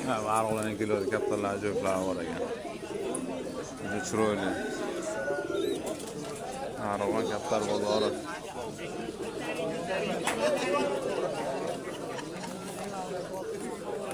Ha, varg'alarning keladi, kattalar ajoyiblari bor ekan. Juda chiroyli. Arg'on kaptar bozori.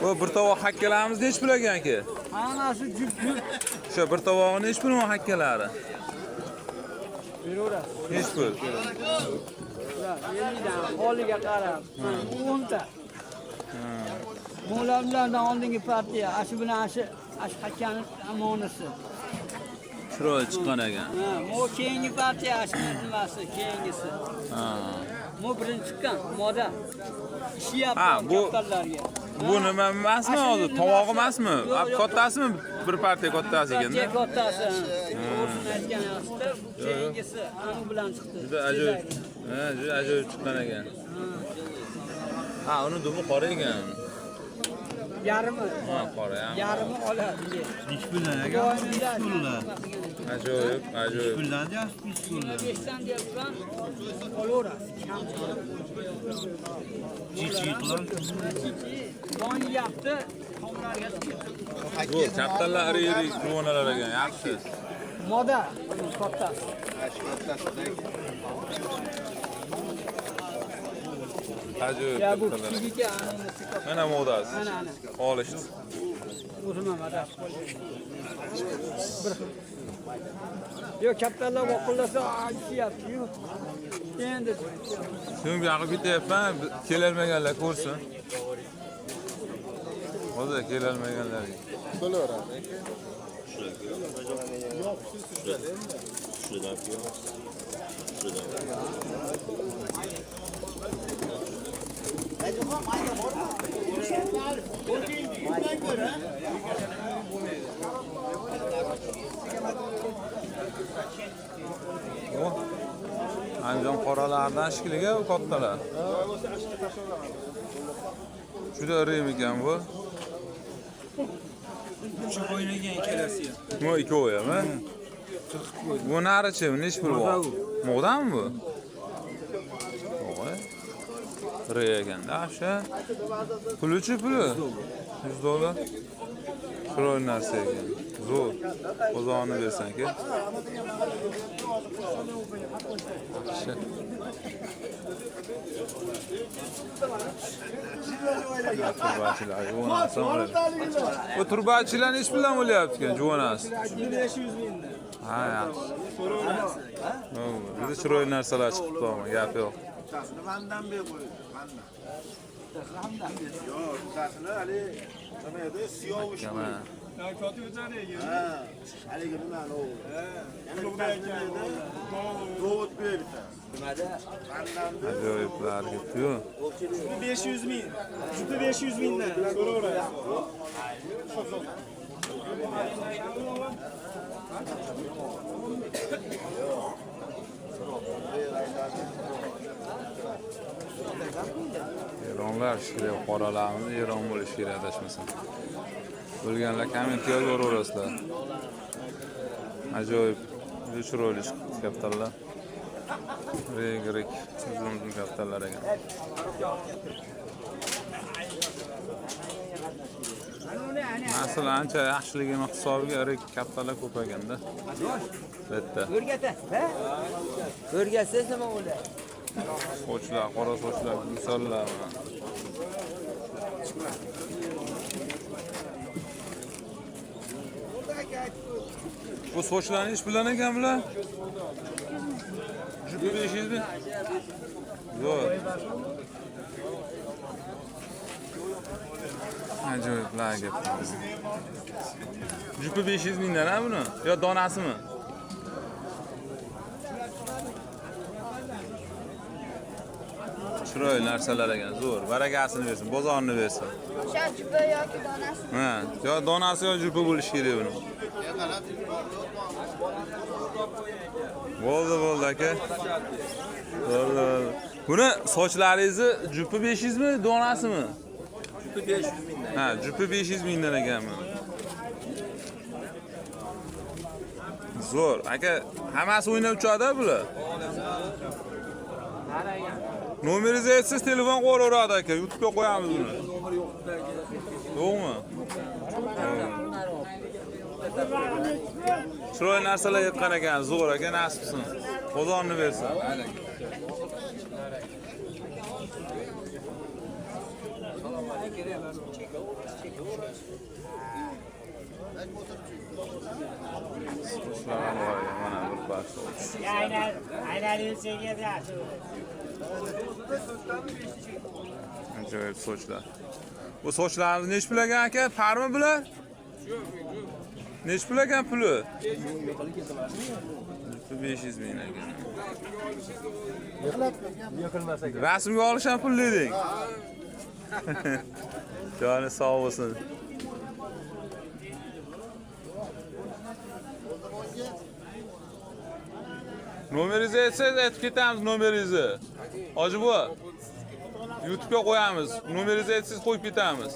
Bu bir tovoq hakkalarimiz nech pul ekan aka? Hammasi jup-jup. O'sha bir tovog'i nech pul bu hakkalari? Beraverasiz. Nech pul? 50 dan holiga qarab. 10 ta. Bular bilan oldingi partiya, ashi bilan ashi hakkani amonisi. Chiroyli chiqqan ekan. Ha, bu keyingi partiya ashi nimasi, keyingisi. Ha. Bu birinchi chiqqan moda. Ishyapti Ha, bu kaptallarga. bu nima emasmi hozir? Tovoq emasmi? Kattasimi? Bir partiya kattasi ekanda. Kattasi. O'zini aytgan yaxshida, keyingisi anu bilan chiqdi. Juda ajoyib. Ha, juda ajoyib chiqqan ekan. Ha, uni dumi qora ekan. Yarimi. Ha, qora. Yarimi oladi. Ish puldan ekan, ish puldan. Ajoyib, ajoyib. Ish puldan yaxshi ish puldan. 5dan deyapman. Olaverasiz. Chichiqlar. Bonyapti. Tomlarga Bu kattalar iri kuvonalar ekan, yaxshi. moda kattasi. Ajoyib Ya bu kattalar. kichikga Mana modasi. ana. Olishdi. O'zim ham adab Yo kattalar voqillasa aytishyapti. Yo'q. Endi So'ng bu yoqqa ketyapman, kelolmaganlar ko'rsin. Hozir kelolmaganlar. Bo'laveradi. Anjom qoralardan shikliga u kattalar. Juda rim ekan bu. Shu qo'ynagan ikkalasi ham. Bu ikkovi ham, ha? Bu narichi, nech pul bor? Mo'g'danmi bu? To'g'ri. Re ekanda, asha. Puli-chi puli? $100. Chiroyli narsa ekan. Zo'r. Qo'zg'onni bersan-ki. Turbachilar, juvonasi. Bu turbachilar nech puldan bo'lyapti ekan, juvonasi? 500 mingdan. Ha, yaxshi. Juda chiroyli narsalar chiqibdi, ammo gap yo'q. Mandan ber qo'y. Mandan. Yo'q, bitasini hali nima edi? Siyovush. Mana. Kotib o'tadi ekan. Ha, haligi nimani u? Yana bitasini edi? Dovut ber bitta. Nimada? Mandan ber. Ajoyiblar ketdi-yu. 500 ming. Juda 500 mingdan. So'raverasiz. Eronlar shirya qoralarimiz Eron bo'lishi kerak adashmasam. Bo'lganlar kommentga yozaverasizlar. Ajoyib, juda chiroyli kaptarlar. Reg, uzun kaptarlar ekan. Masala ancha yaxshiligini hisobiga reg kaptarlar ko'p ekanda. Bitta. O'rgata. Ha? O'rgatsangiz nima bo'ladi? Sochlar, qora sochlar, misollar. Bu sochlarni ish bilan ekan bular? Juda 500 ming. Yo'q. Ajoyiblar gap. Jupi 500 mingdan ha buni? Yo donasimi? Chiroyli narsalar ekan, zo'r. Barakasini bersin, bozorni bersin. O'sha jupa yoki donasi. Ha, yo donasi yo jupi bo'lishi kerak buni. Bo'ldi aka. Bo'ldi. Buni sochlaringizni jupi 500 mi, donasimi? Jupi 500 mingdan. Ha, jupi 500 mingdan ekanmi? Zo'r. Aka, hammasi o'ynab uchadi bular. Nomeringizni aytsangiz telefon qo'yaveradi aka. YouTube'ga qo'yamiz buni. Yo'qmi? Chiroyli narsalar aytgan ekan, zo'r aka, nasib qilsin. Xudoni bersin. Mana bir parcha. Ajoyib sochlar. Bu sochlarni nech pul ekan aka? Parmi bular? Nech pul ekan puli? 500 ming ekan. Rasmga olish ham pul deding. Joni sog' bo'lsin. Nomeringizni aytsangiz aytib ketamiz nomeringizni. Hoji bu. YouTube'ga qo'yamiz. Nomeringizni aytsangiz qo'yib ketamiz.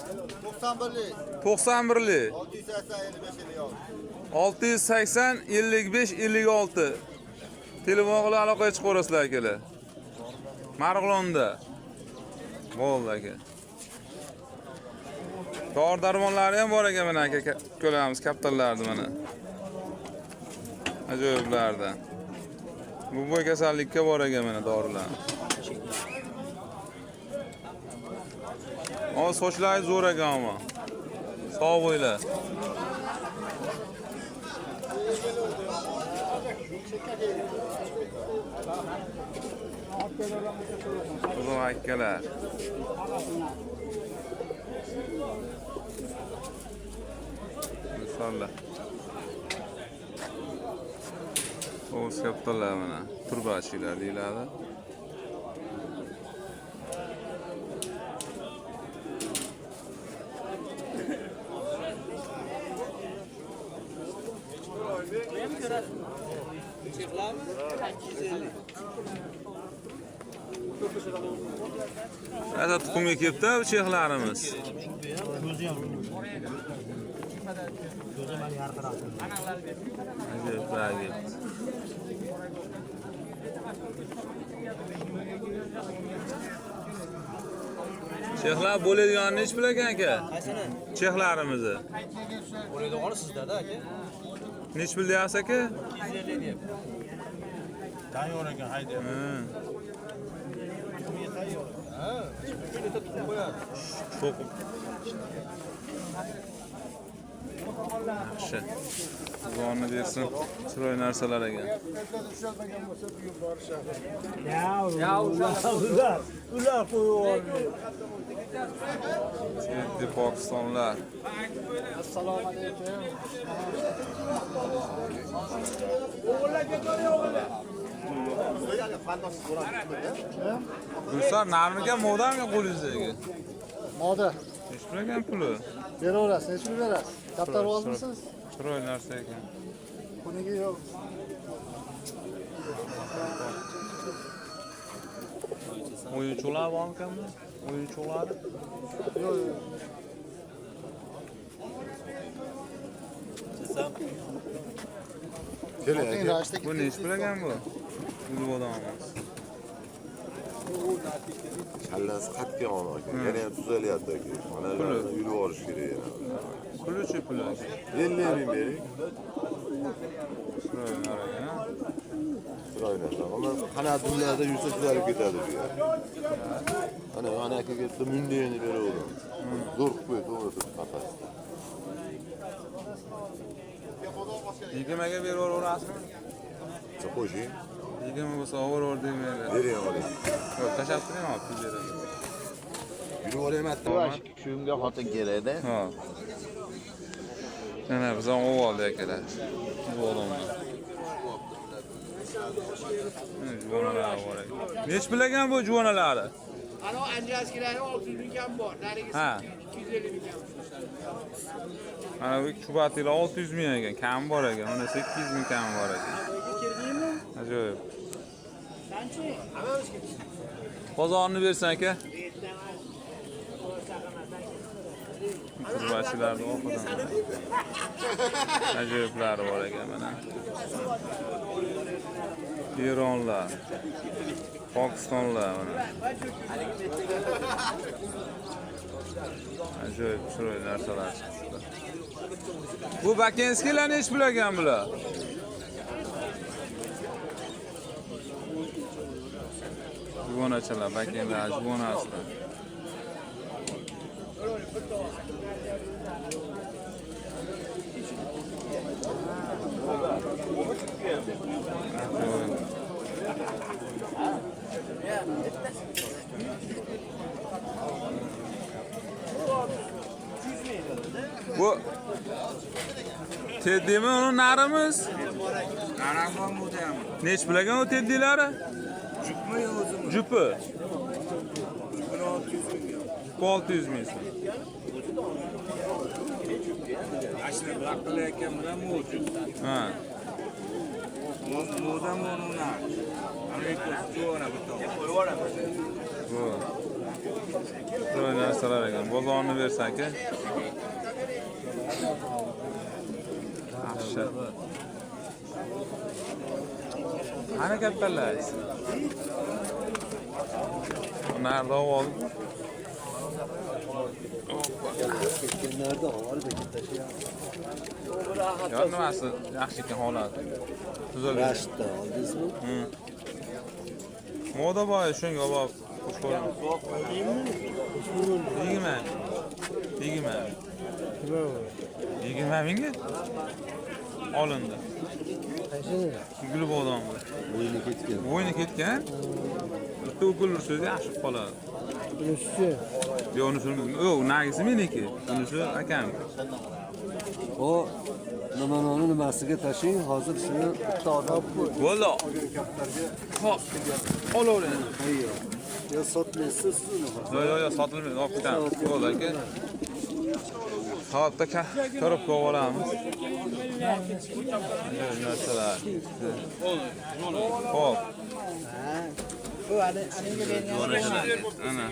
91lik 680 55 56. Telefon bilan aloqaga chiqaverasizlar akalar. Marg'ilonda. Bo'ldi aka. Dori darmonlari ham bor ekan mana aka. Ko'ramiz kaptallarni mana. Ajoyiblardan. Bu bo'y kasallikka bor ekan mana dorilar. O sochlari zo'r ekan ama. Sog' bo'ylar. Uzun akkalar. Misollar. O'z kaptallar mana. Turbachilar deyiladi. Hadi tuxumga kelibdi bu chexlarimiz. Chexlar bo'ladigan nech pul ekan aka? Qaysini? Chexlarimizni. Bo'ladigan sizlarda aka. Nech pul deyapsiz aka? 250 deyapti. Tayyor ekan, haydi. Çok. Yaxshi. Zonni bersin. Chiroyli narsalar ekan. Ular qo'yib Ciddi Pokistonlar. Assalomu alaykum. Gulsar narmiga modamga qo'lingizdagi. Moda. Nech pul ekan puli? Beraverasiz, necha pul berasiz? Kaptar olmisiz? Chiroyli narsa ekan. Buniki yo'q. O'yinchoqlar bormikanmi? O'yinchoqlar? Yo'q, yo'q. Bu nech pul ekan bu? Gul odamimiz. Kallasi qatga olmoq. Yana ham tuzalyapti aka. Mana ularni yurib olish kerak yana. Puli-chi puli? 50 ming bering. Chiroyli ekan. Chiroyli narsa. Mana qanotlarda yursa tuzalib ketadi bu yer. Ana akaga mundayni beraverdim. Zo'r qo'yib to'g'ri qafasda. Yigamaga beraverasizmi? Qo'shing. Yigama bo'lsa overaver demaydi. Bering oling. Yo'q, tashab turing, olib pul beradi. Yurib olyapti. Shunga xotin kerakda. Ha. Mana biz ham oldik akalar. Bu odamlar. Juvonalar bor ekan. Nech pul ekan bu juvonalari? Ana anjaskilari 600 ming ham bor. Narigi Ha. 250 ming ham. Mana bu chubatilar 600 ming ekan, kam bor ekan. Mana 800 ming kam bor ekan. Ajoyib. Bozorni bersan aka. Turbachilarni o'qidim. Ajoyiblari bor ekan mana. Eronlar. Pokistonlar mana. Ajoyib chiroyli narsalar chiqibdi. Bu bakenskilarni ish bilagan bular. Juvonachalar, bakenlar, juvonasilar. Bu Teddimi onun narimiz? Naram bu da ama. Nech bilagan o teddilari? Jupmi o'zim. Jupi. 600 600 ming. ming so'm. Ashna bunaqa qilayotgan bilan mavjud. Ha. Modam o'rnuna. Amerika jo'ra bitta. Bu. Chiroyli narsalar ekan. Bozorni bersak-a. Yaxshi. Qani kattalar? Narda ol. Yo, nimasi yaxshi ekan holati. Tuzalgan. Rashiddan oldingizmi? Moda boy shunga olib xush ko'raman. 20 mingga olindi. Gul bodom. Bo'yni ketgan. Bo'yni ketgan. Bitta o'g'il so'zi yaxshi qoladi. Bunisi Yo, unisi nagisi meniki. Unisi akam. o nimani nimasiga tashing, hozir shuni bitta odam qo'y. Bo'ldi. Hop. Olavering. Ayyo. Yo sotmaysiz uni. Yo, sotilmaydi. Olib ketamiz. Bo'ldi aka. Soatda ko'rib olamiz. Narsalar. Hop. Ana.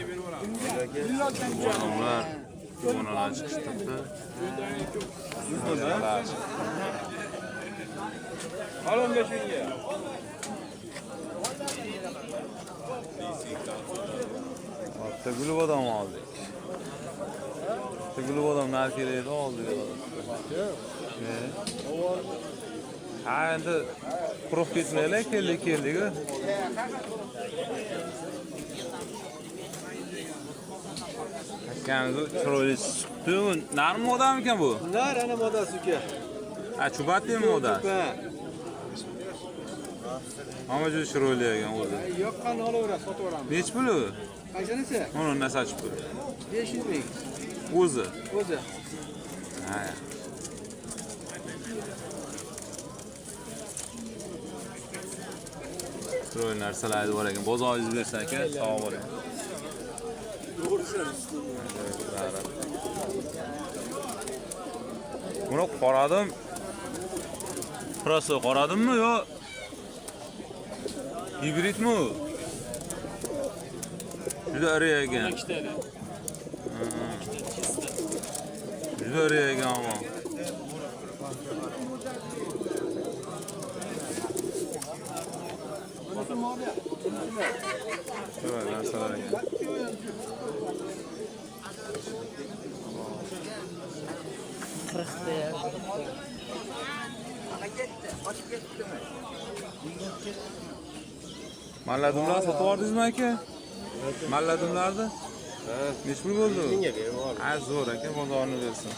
Odamlar jo'nalar chiqishdi. Alın beşinci. Hatta gülüp adam aldık. Hatta gülüp adam narkeleri oldu. Ha, endi quruq ketmaylar, keldik. Akamiz chiroyli chiqdi. Narmi modami ekan bu? Nar ana modasi uka. Ha, chubatdimi moda? Ama juda chiroyli ekan o'zi. Yoqqan olaveradi, sotaveramiz. Nech puli? Qanchasi? Uni nasachib pul. 500 ming. O'zi. O'zi. Ha. Chiroyli narsalar bor ekan. Bozoringiz bersa aka, sog' bo'ling. Buni qoradim. Prosto qoradimmi yo hibridmi u? Juda iri ekan. Juda iri ekan ama. Şöyle narsalar ekan. Malladimlar sotib yubordingizmi aka? Malladimlarni? Ha, nech pul bo'ldi? Ha, zo'r aka, bozorini bersin.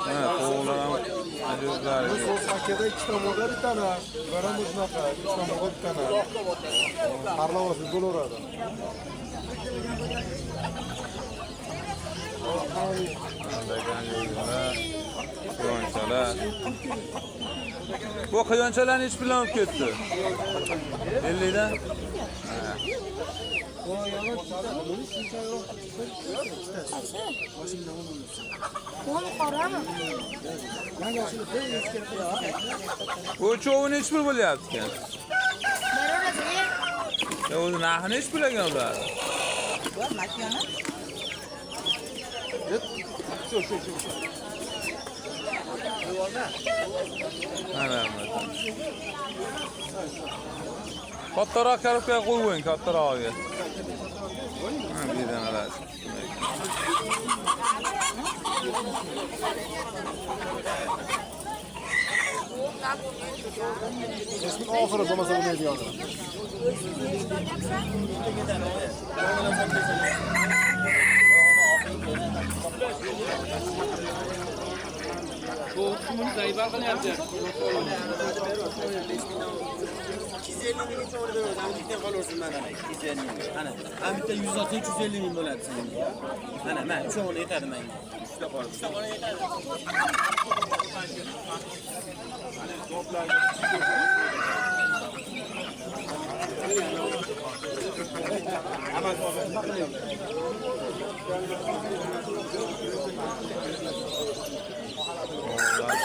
Ha, to'g'rilar ham ajoyiblar. So'zakada ikkita model bitana, baramiz shunaqa, ikkita model bitana. Parlavasi bo'laveradi. Quyonchalar. Bu quyonchalarni hech bilan olib ketdi. 50 dan. Onu qorami? Bu chovuni hech pul bo'lyapti ekan. Berorasiz. Ya o'zi narxini hech bilagan ular. Ana. Kattaroq karobka qo'ying, kattarog'iga. Ha, bir dana lazım. Keskin oxiri bo'lmasa bo'lmaydi yo'q. Bu kumunu zayıf qilyapti. 250 ming so'm beradi. 250 ming. Ana, bitta 100 olsa 350 ming bo'ladi senga. Ana, men 3 o'g'li yetadi menga. 3 ta qoldi. 3 ta qoldi yetadi.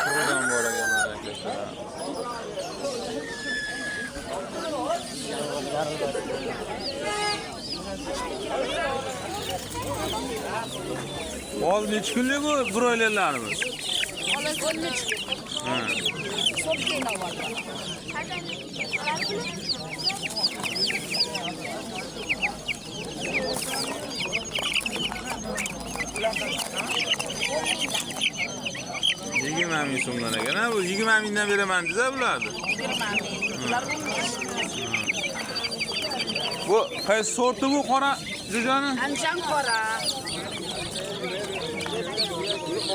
Şuradan bu araya arkadaşlar. Oğlum hiç günlük bu broilerlerimiz. Ha. Yigirma ming so'mdan ekan, ha? Bu 20 mingdan beraman desa bularni. Bu qaysi sorti bu qora jo'jani? Anjan qora.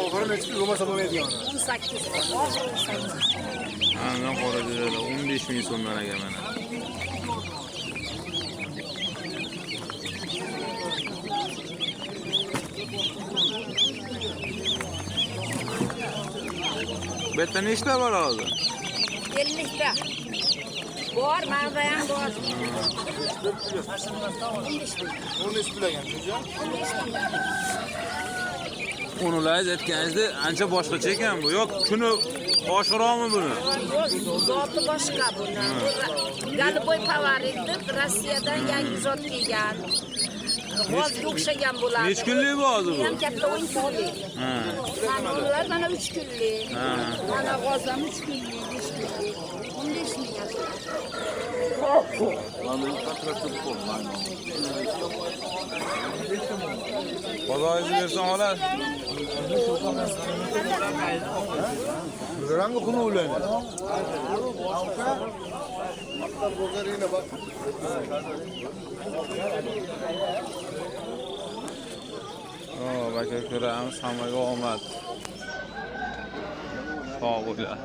Oxiri nechi bo'lmasa bo'lmaydi yo'q. 18. Oxiri 18. Ana qora jo'jani 15 ming so'mdan ekan mana. Bu yerda nechta bor hozir? 50 ta. Bor, manda ham bor. 15 pulagan jo'ja. Unular aytganingizda ancha boshqacha ekan bu. Yo'q, kuni oshiroqmi buni? Zoti boshqa buni. Galiboy favorit deb Rossiyadan yangi zot kelgan. G'ozga o'xshagan bo'ladi. Nech kunlik bu hozir bu? Ham katta 10 kunlik. Ha. Ular mana 3 kunlik. Ha. Mana g'oz ham 3 kunlik, 5 kunlik. 15 ming. Bozoringizni bersan olar. Rangi xunu ulayni. Maktab bozorina bak. O, baka ko'ramiz, hammaga omad. Sog' bo'lar.